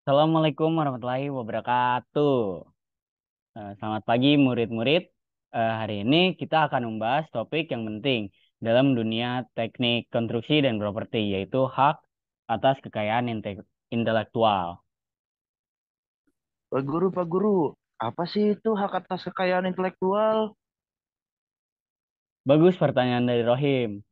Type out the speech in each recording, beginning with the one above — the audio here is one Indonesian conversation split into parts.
Assalamualaikum warahmatullahi wabarakatuh. Selamat pagi murid-murid. Hari ini kita akan membahas topik yang penting dalam dunia teknik konstruksi dan properti, yaitu hak atas kekayaan intelektual. Pak Guru, apa sih itu hak atas kekayaan intelektual? Bagus pertanyaan dari Rohim.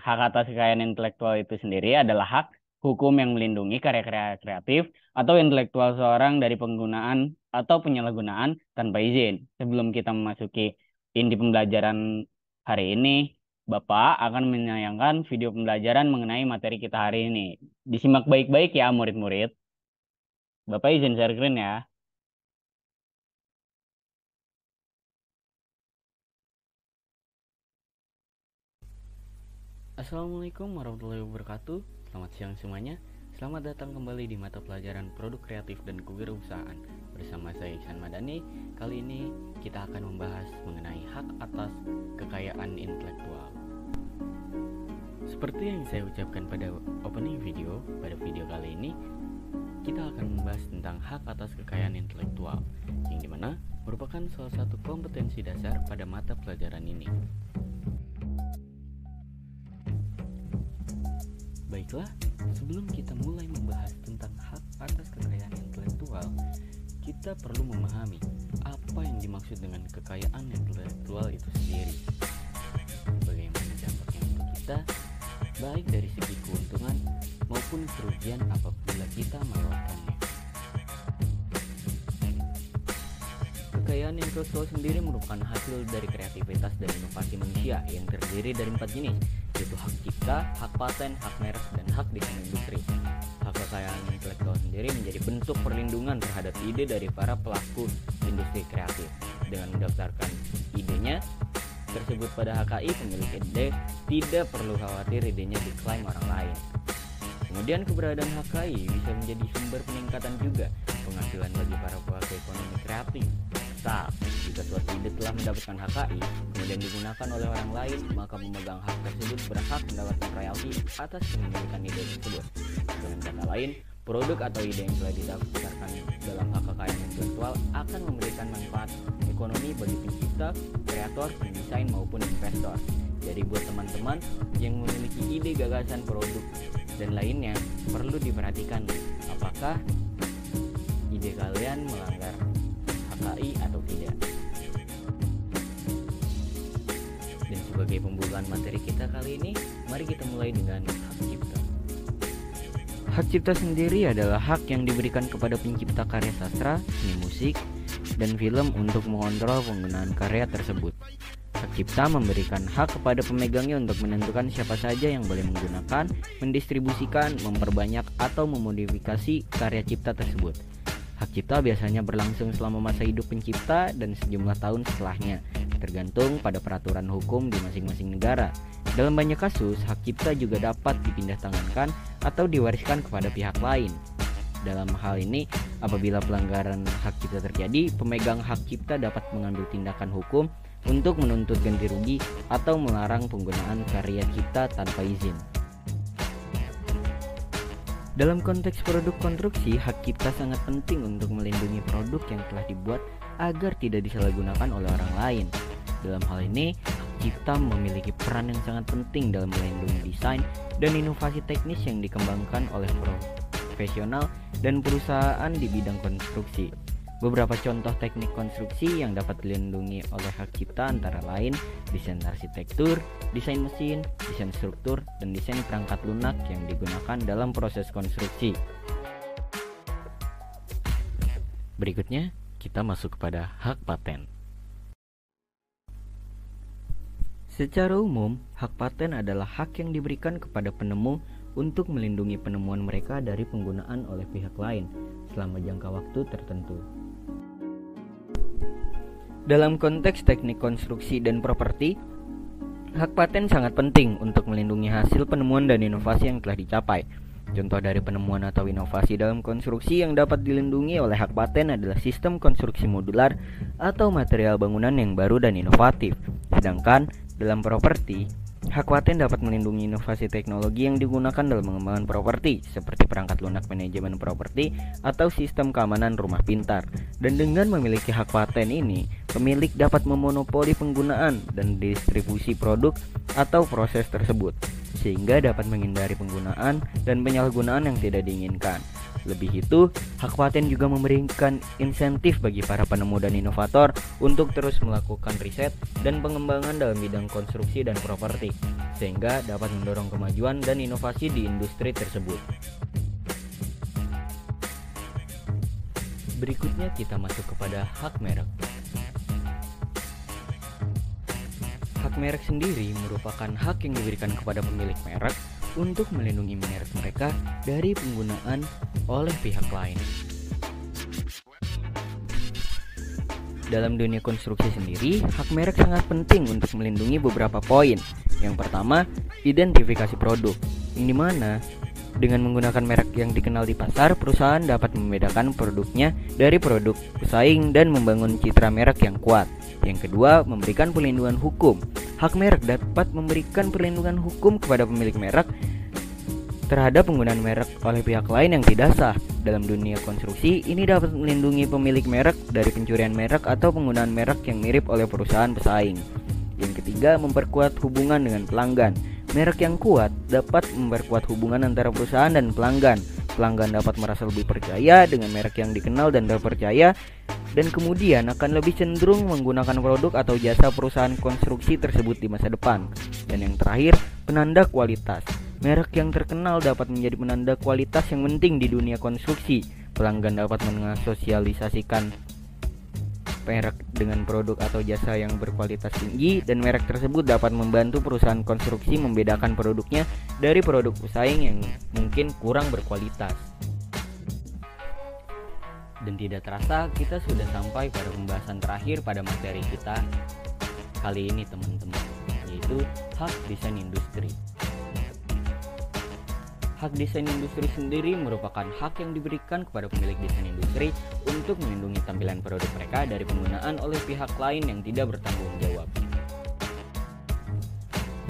Hak atas kekayaan intelektual itu sendiri adalah hak hukum yang melindungi karya-karya kreatif atau intelektual seorang dari penggunaan atau penyalahgunaan tanpa izin. Sebelum kita memasuki inti pembelajaran hari ini, Bapak akan menayangkan video pembelajaran mengenai materi kita hari ini. Disimak baik-baik ya murid-murid. Bapak izin share screen ya. Assalamualaikum warahmatullahi wabarakatuh. Selamat siang semuanya. Selamat datang kembali di mata pelajaran Produk Kreatif dan Kewirausahaan bersama saya Ihsan Madani. Kali ini kita akan membahas mengenai hak atas kekayaan intelektual. Seperti yang saya ucapkan pada opening video, pada video kali ini kita akan membahas tentang hak atas kekayaan intelektual, yang dimana merupakan salah satu kompetensi dasar pada mata pelajaran ini. Baiklah, sebelum kita mulai membahas tentang hak atas kekayaan intelektual, kita perlu memahami apa yang dimaksud dengan kekayaan intelektual itu sendiri. Bagaimana dampaknya untuk kita, baik dari segi keuntungan maupun kerugian apabila kita melewatkannya. Kekayaan intelektual sendiri merupakan hasil dari kreativitas dan inovasi manusia yang terdiri dari 4 jenis, yaitu hak cipta, hak paten, hak merek, dan hak desain industri. Hak kekayaan intelektual sendiri menjadi bentuk perlindungan terhadap ide dari para pelaku industri kreatif. Dengan mendaftarkan idenya tersebut pada HKI, pemilik ide tidak perlu khawatir idenya diklaim orang lain. Kemudian keberadaan HKI bisa menjadi sumber peningkatan juga penghasilan bagi para pelaku ekonomi kreatif. Jika suatu ide telah mendapatkan HKI kemudian digunakan oleh orang lain, maka pemegang hak tersebut berhak mendapatkan royalti atas kepemilikan ide tersebut. Dengan kata lain, produk atau ide yang telah didaftarkan dalam hak kekayaan intelektual akan memberikan manfaat ekonomi bagi pencipta, kreator, pendesain maupun investor. Jadi buat teman-teman yang memiliki ide, gagasan, produk, dan lainnya, perlu diperhatikan apakah ide kalian melanggar HKI atau tidak. Dan sebagai pembukaan materi kita kali ini, mari kita mulai dengan hak cipta. Hak cipta sendiri adalah hak yang diberikan kepada pencipta karya sastra, seni musik, dan film untuk mengontrol penggunaan karya tersebut. Hak cipta memberikan hak kepada pemegangnya untuk menentukan siapa saja yang boleh menggunakan, mendistribusikan, memperbanyak, atau memodifikasi karya cipta tersebut. Hak cipta biasanya berlangsung selama masa hidup pencipta dan sejumlah tahun setelahnya, tergantung pada peraturan hukum di masing-masing negara. Dalam banyak kasus, hak cipta juga dapat dipindahtangankan atau diwariskan kepada pihak lain. Dalam hal ini, apabila pelanggaran hak cipta terjadi, pemegang hak cipta dapat mengambil tindakan hukum untuk menuntut ganti rugi atau melarang penggunaan karya cipta tanpa izin. Dalam konteks produk konstruksi, hak cipta sangat penting untuk melindungi produk yang telah dibuat agar tidak disalahgunakan oleh orang lain. Dalam hal ini, hak cipta memiliki peran yang sangat penting dalam melindungi desain dan inovasi teknis yang dikembangkan oleh profesional dan perusahaan di bidang konstruksi. Beberapa contoh teknik konstruksi yang dapat dilindungi oleh hak cipta antara lain desain arsitektur, desain mesin, desain struktur, dan desain perangkat lunak yang digunakan dalam proses konstruksi. Berikutnya, kita masuk kepada hak paten. Secara umum, hak paten adalah hak yang diberikan kepada penemu untuk melindungi penemuan mereka dari penggunaan oleh pihak lain selama jangka waktu tertentu. Dalam konteks teknik konstruksi dan properti, hak paten sangat penting untuk melindungi hasil penemuan dan inovasi yang telah dicapai. Contoh dari penemuan atau inovasi dalam konstruksi yang dapat dilindungi oleh hak paten adalah sistem konstruksi modular atau material bangunan yang baru dan inovatif. Sedangkan dalam properti, Hak paten dapat melindungi inovasi teknologi yang digunakan dalam pengembangan properti, seperti perangkat lunak manajemen properti atau sistem keamanan rumah pintar. Dan dengan memiliki hak paten ini, pemilik dapat memonopoli penggunaan dan distribusi produk atau proses tersebut, sehingga dapat menghindari penggunaan dan penyalahgunaan yang tidak diinginkan. Lebih itu, hak paten juga memberikan insentif bagi para penemu dan inovator untuk terus melakukan riset dan pengembangan dalam bidang konstruksi dan properti, sehingga dapat mendorong kemajuan dan inovasi di industri tersebut. Berikutnya kita masuk kepada hak merek. Hak merek sendiri merupakan hak yang diberikan kepada pemilik merek untuk melindungi merek mereka dari penggunaan oleh pihak lain. Dalam dunia konstruksi sendiri, hak merek sangat penting untuk melindungi beberapa poin. Yang pertama, identifikasi produk, yang dimana dengan menggunakan merek yang dikenal di pasar, perusahaan dapat membedakan produknya dari produk pesaing dan membangun citra merek yang kuat. Yang kedua, memberikan perlindungan hukum. Hak merek dapat memberikan perlindungan hukum kepada pemilik merek terhadap penggunaan merek oleh pihak lain yang tidak sah. Dalam dunia konstruksi, ini dapat melindungi pemilik merek dari pencurian merek atau penggunaan merek yang mirip oleh perusahaan pesaing. Yang ketiga, memperkuat hubungan dengan pelanggan. Merek yang kuat dapat memperkuat hubungan antara perusahaan dan pelanggan. Pelanggan dapat merasa lebih percaya dengan merek yang dikenal dan terpercaya, dan kemudian akan lebih cenderung menggunakan produk atau jasa perusahaan konstruksi tersebut di masa depan. Dan yang terakhir, penanda kualitas. Merek yang terkenal dapat menjadi penanda kualitas yang penting di dunia konstruksi. Pelanggan dapat mengasosialisasikan merek dengan produk atau jasa yang berkualitas tinggi, dan merek tersebut dapat membantu perusahaan konstruksi membedakan produknya dari produk pesaing yang mungkin kurang berkualitas. Dan tidak terasa kita sudah sampai pada pembahasan terakhir pada materi kita kali ini teman-teman, yaitu hak desain industri. Hak desain industri sendiri merupakan hak yang diberikan kepada pemilik desain industri untuk melindungi tampilan produk mereka dari penggunaan oleh pihak lain yang tidak bertanggung jawab.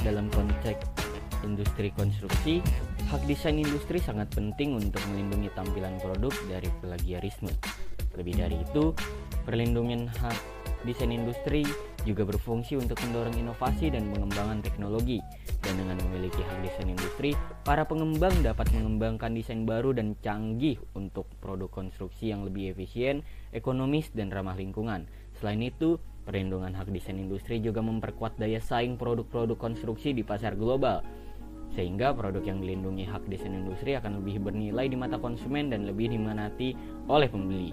Dalam konteks industri konstruksi, hak desain industri sangat penting untuk melindungi tampilan produk dari plagiarisme. Lebih dari itu, perlindungan hak desain industri juga berfungsi untuk mendorong inovasi dan pengembangan teknologi. Dan dengan memiliki hak desain industri, para pengembang dapat mengembangkan desain baru dan canggih untuk produk konstruksi yang lebih efisien, ekonomis, dan ramah lingkungan. Selain itu, perlindungan hak desain industri juga memperkuat daya saing produk-produk konstruksi di pasar global, sehingga produk yang dilindungi hak desain industri akan lebih bernilai di mata konsumen dan lebih diminati oleh pembeli.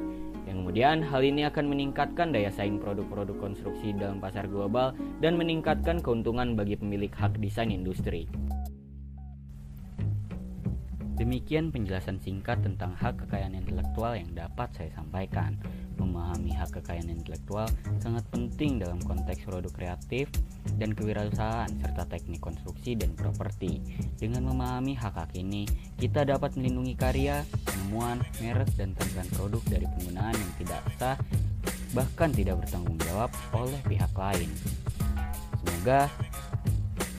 Yang kemudian hal ini akan meningkatkan daya saing produk-produk konstruksi dalam pasar global dan meningkatkan keuntungan bagi pemilik hak desain industri. Demikian penjelasan singkat tentang hak kekayaan intelektual yang dapat saya sampaikan. Memahami hak kekayaan intelektual sangat penting dalam konteks produk kreatif dan kewirausahaan serta teknik konstruksi dan properti. Dengan memahami hak-hak ini, kita dapat melindungi karya, penemuan, merek, dan tampilan produk dari penggunaan yang tidak sah, bahkan tidak bertanggung jawab oleh pihak lain. Semoga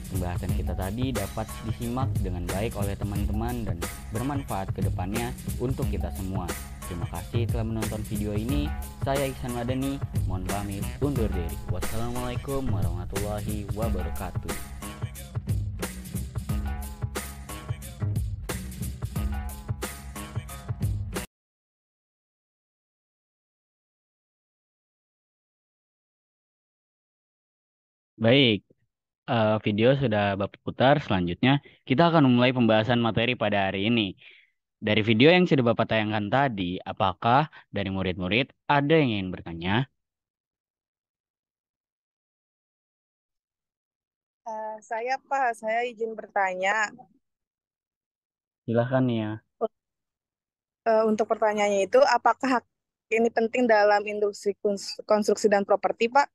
pembahasan kita tadi dapat disimak dengan baik oleh teman-teman dan bermanfaat ke depannya untuk kita semua. Terima kasih telah menonton video ini. Saya Ihsan Madani, mohon pamit undur diri. Wassalamualaikum warahmatullahi wabarakatuh. Baik, video sudah Bapak putar. Selanjutnya, kita akan memulai pembahasan materi pada hari ini. Dari video yang sudah Bapak tayangkan tadi, apakah dari murid-murid ada yang ingin bertanya? Saya izin bertanya. Silahkan ya. Untuk pertanyaannya itu, apakah hak ini penting dalam industri konstruksi dan properti, Pak?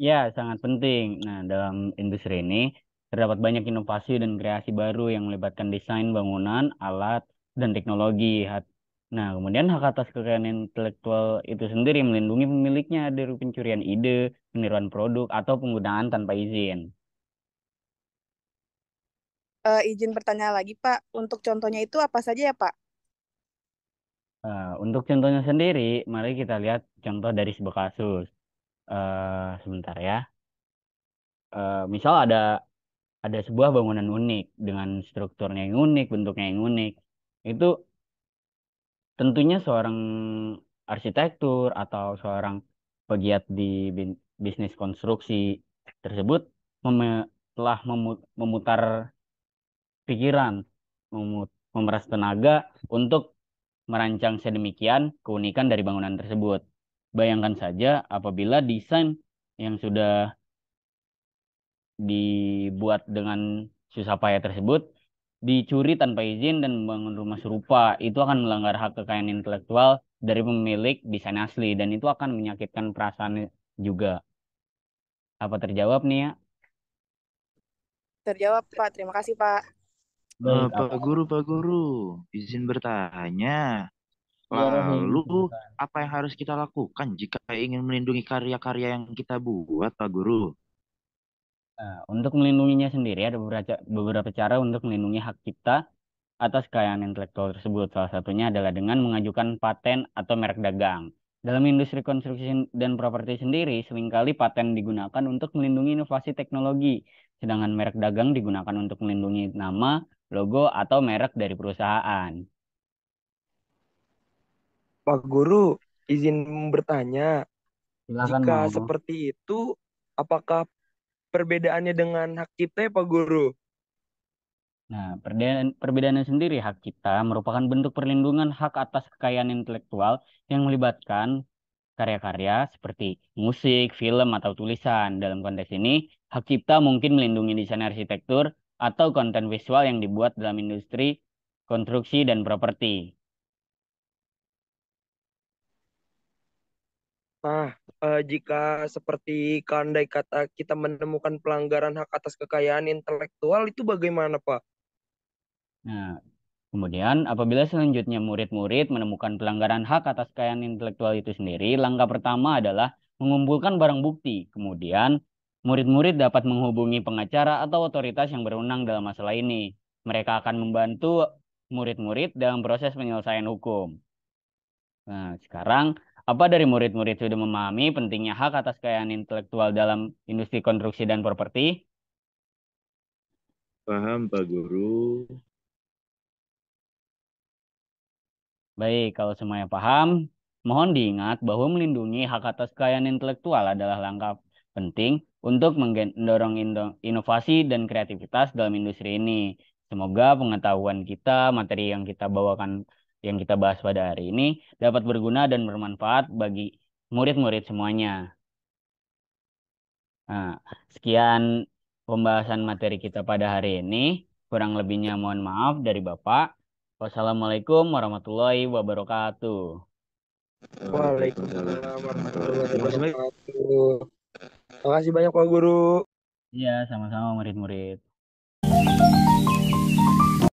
Ya, sangat penting. Nah, dalam industri ini terdapat banyak inovasi dan kreasi baru yang melibatkan desain bangunan, alat, dan teknologi. Nah, kemudian hak atas kekayaan intelektual itu sendiri melindungi pemiliknya dari pencurian ide, peniruan produk, atau penggunaan tanpa izin. Izin bertanya lagi, Pak. Untuk contohnya itu apa saja ya, Pak? Untuk contohnya sendiri, mari kita lihat contoh dari sebuah kasus. Sebentar ya. Misal ada sebuah bangunan unik dengan strukturnya yang unik, bentuknya yang unik. Itu tentunya seorang arsitektur atau seorang pegiat di bisnis konstruksi tersebut telah memutar pikiran, memeras tenaga untuk merancang sedemikian keunikan dari bangunan tersebut. Bayangkan saja apabila desain yang sudah dibuat dengan susah payah tersebut dicuri tanpa izin dan membangun rumah serupa, itu akan melanggar hak kekayaan intelektual dari pemilik desain asli dan itu akan menyakitkan perasaan juga. Apa terjawab nih ya? Terjawab, Pak. Terima kasih, Pak. Baik, Pak apa? Guru, Pak Guru, izin bertanya. Iya, Rohim. Lalu, apa yang harus kita lakukan jika ingin melindungi karya-karya yang kita buat, Pak Guru? Nah, untuk melindunginya sendiri ada beberapa cara untuk melindungi hak cipta atas kekayaan intelektual tersebut. Salah satunya adalah dengan mengajukan paten atau merek dagang. Dalam industri konstruksi dan properti sendiri, seringkali paten digunakan untuk melindungi inovasi teknologi, sedangkan merek dagang digunakan untuk melindungi nama, logo, atau merek dari perusahaan. Pak Guru, izin bertanya, Silakan jika mau. seperti itu, apakah perbedaannya dengan hak cipta ya Pak Guru? Nah, perbedaannya sendiri hak cipta merupakan bentuk perlindungan hak atas kekayaan intelektual yang melibatkan karya-karya seperti musik, film, atau tulisan. Dalam konteks ini, hak cipta mungkin melindungi desain arsitektur atau konten visual yang dibuat dalam industri konstruksi dan properti. Nah, jika seperti kandai kata kita menemukan pelanggaran hak atas kekayaan intelektual itu bagaimana Pak? Nah, kemudian apabila selanjutnya murid-murid menemukan pelanggaran hak atas kekayaan intelektual itu sendiri, langkah pertama adalah mengumpulkan barang bukti. Kemudian, murid-murid dapat menghubungi pengacara atau otoritas yang berwenang dalam masalah ini. Mereka akan membantu murid-murid dalam proses penyelesaian hukum. Nah, sekarang apa dari murid-murid sudah memahami pentingnya hak atas kekayaan intelektual dalam industri konstruksi dan properti? Paham, Pak Guru. Baik, kalau semuanya paham, mohon diingat bahwa melindungi hak atas kekayaan intelektual adalah langkah penting untuk mendorong inovasi dan kreativitas dalam industri ini. Semoga pengetahuan kita, materi yang kita bawakan, yang kita bahas pada hari ini dapat berguna dan bermanfaat bagi murid-murid semuanya. Nah, sekian pembahasan materi kita pada hari ini. Kurang lebihnya mohon maaf dari Bapak. Wassalamualaikum warahmatullahi wabarakatuh. Waalaikumsalam. Waalaikumsalam warahmatullahi Terima kasih banyak. wabarakatuh. Terima kasih banyak Pak Guru. Iya, sama-sama murid-murid.